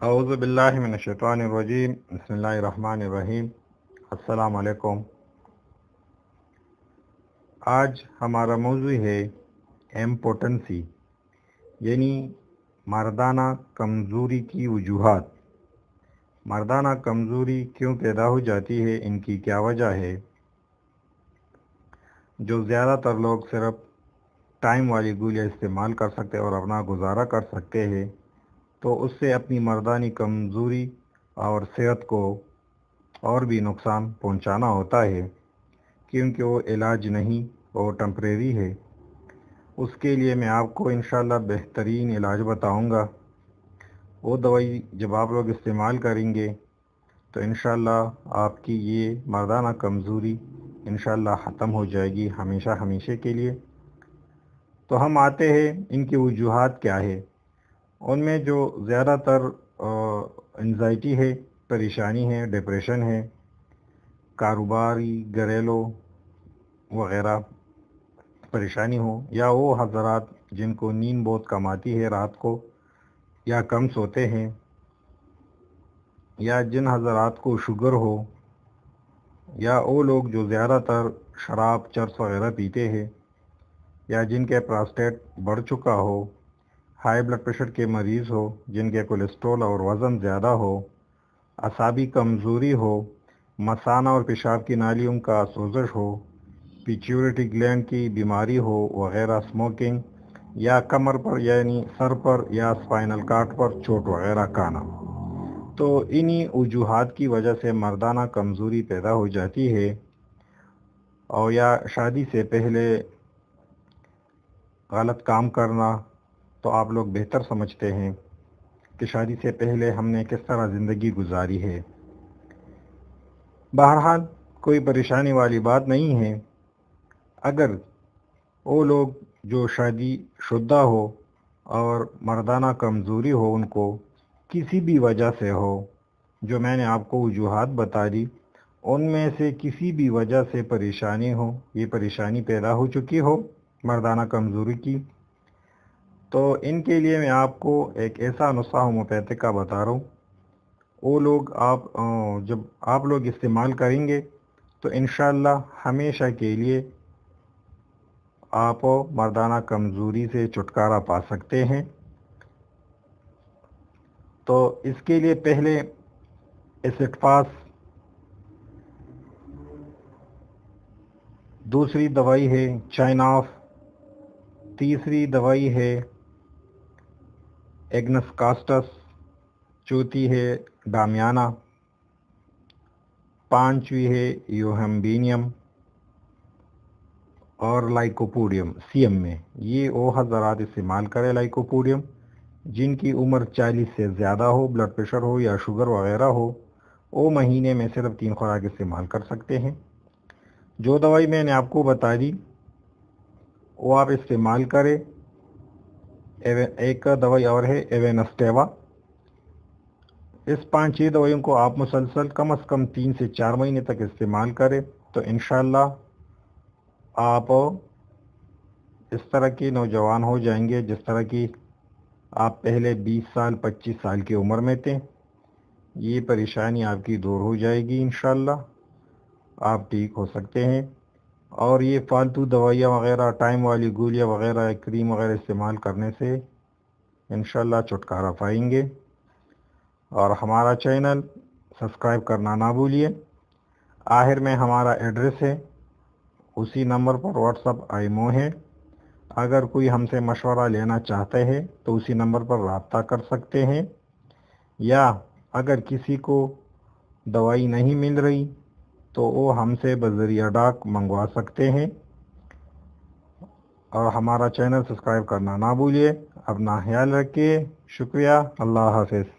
اعوذ باللہ من الشیطان الرجیم، بسم اللہ الرحمن الرحیم۔ السلام علیکم۔ آج ہمارا موضوع ہے ایمپوٹنسی، یعنی مردانہ کمزوری کی وجوہات۔ مردانہ کمزوری کیوں پیدا ہو جاتی ہے، ان کی کیا وجہ ہے؟ جو زیادہ تر لوگ صرف ٹائم والی گولیاں استعمال کر سکتے اور اپنا گزارا کر سکتے ہیں، تو اس سے اپنی مردانی کمزوری اور صحت کو اور بھی نقصان پہنچانا ہوتا ہے، کیونکہ وہ علاج نہیں، وہ ٹمپریری ہے۔ اس کے لیے میں آپ کو انشاءاللہ بہترین علاج بتاؤں گا۔ وہ دوائی جب آپ لوگ استعمال کریں گے تو انشاءاللہ آپ کی یہ مردانہ کمزوری انشاءاللہ ختم ہو جائے گی ہمیشہ ہمیشہ کے لیے۔ تو ہم آتے ہیں ان کی وجوہات کیا ہے۔ ان میں جو زیادہ تر انزائٹی ہے، پریشانی ہے، ڈپریشن ہے، کاروباری، گھریلو وغیرہ پریشانی ہو، یا وہ حضرات جن کو نیند بہت کم آتی ہے رات کو، یا کم سوتے ہیں، یا جن حضرات کو شوگر ہو، یا وہ لوگ جو زیادہ تر شراب چرس وغیرہ پیتے ہیں، یا جن کے پراسٹیٹ بڑھ چکا ہو، ہائی بلڈ پریشر کے مریض ہو، جن کے کولیسٹرول اور وزن زیادہ ہو، اعصابی کمزوری ہو، مثانہ اور پیشاب کی نالیوں کا سوزش ہو، پیچیورٹی گلینڈ کی بیماری ہو وغیرہ، اسموکنگ، یا کمر پر یعنی سر پر یا اسپائنل کارڈ پر چوٹ وغیرہ کھانا۔ تو انہی وجوہات کی وجہ سے مردانہ کمزوری پیدا ہو جاتی ہے۔ اور یا شادی سے پہلے غلط کام کرنا، تو آپ لوگ بہتر سمجھتے ہیں کہ شادی سے پہلے ہم نے کس طرح زندگی گزاری ہے۔ بہرحال کوئی پریشانی والی بات نہیں ہے۔ اگر وہ لوگ جو شادی شدہ ہو اور مردانہ کمزوری ہو، ان کو کسی بھی وجہ سے ہو، جو میں نے آپ کو وجوہات بتا دی، ان میں سے کسی بھی وجہ سے پریشانی ہو، یہ پریشانی پیدا ہو چکی ہو مردانہ کمزوری کی، تو ان کے لیے میں آپ کو ایک ایسا نسخہ ہومیوپیتھک کا بتا رہا ہوں۔ وہ لوگ جب آپ لوگ استعمال کریں گے تو انشاءاللہ ہمیشہ کے لیے آپ مردانہ کمزوری سے چھٹکارا پا سکتے ہیں۔ تو اس کے لیے پہلے ایسٹ پاس، دوسری دوائی ہے چائناف، تیسری دوائی ہے ایگنس کاسٹس، چوتھی ہے ڈامیانا، پانچویں ہے یوہمبینیم اور لائکوپوڈیم سی ایم میں۔ یہ وہ حضرات استعمال کرے لائکوپوڈیم جن کی عمر 40 سے زیادہ ہو، بلڈ پریشر ہو یا شوگر وغیرہ ہو، وہ مہینے میں صرف 3 خوراک استعمال کر سکتے ہیں۔ جو دوائی میں نے آپ کو بتا دی وہ آپ استعمال کریں۔ ایک دوائی اور ہے ایونسٹیوا۔ اس 5-6 دوائیوں کو آپ مسلسل کم از کم 3 سے 4 مہینے تک استعمال کریں، تو انشاءاللہ آپ اس طرح کے نوجوان ہو جائیں گے جس طرح کی آپ پہلے 20 سال 25 سال کی عمر میں تھے۔ یہ پریشانی آپ کی دور ہو جائے گی انشاءاللہ، آپ ٹھیک ہو سکتے ہیں۔ اور یہ فالتو دوائیاں وغیرہ، ٹائم والی گولیاں وغیرہ، کریم وغیرہ استعمال کرنے سے انشاءاللہ چھٹکارا پائیں گے۔ اور ہمارا چینل سبسکرائب کرنا نہ بھولیے۔ آخر میں ہمارا ایڈریس ہے، اسی نمبر پر واٹس اپ ایمو ہے۔ اگر کوئی ہم سے مشورہ لینا چاہتے ہیں تو اسی نمبر پر رابطہ کر سکتے ہیں، یا اگر کسی کو دوائی نہیں مل رہی تو وہ ہم سے بذریعہ ڈاک منگوا سکتے ہیں۔ اور ہمارا چینل سبسکرائب کرنا نہ بھولیے۔ اپنا خیال رکھیے۔ شکریہ۔ اللہ حافظ۔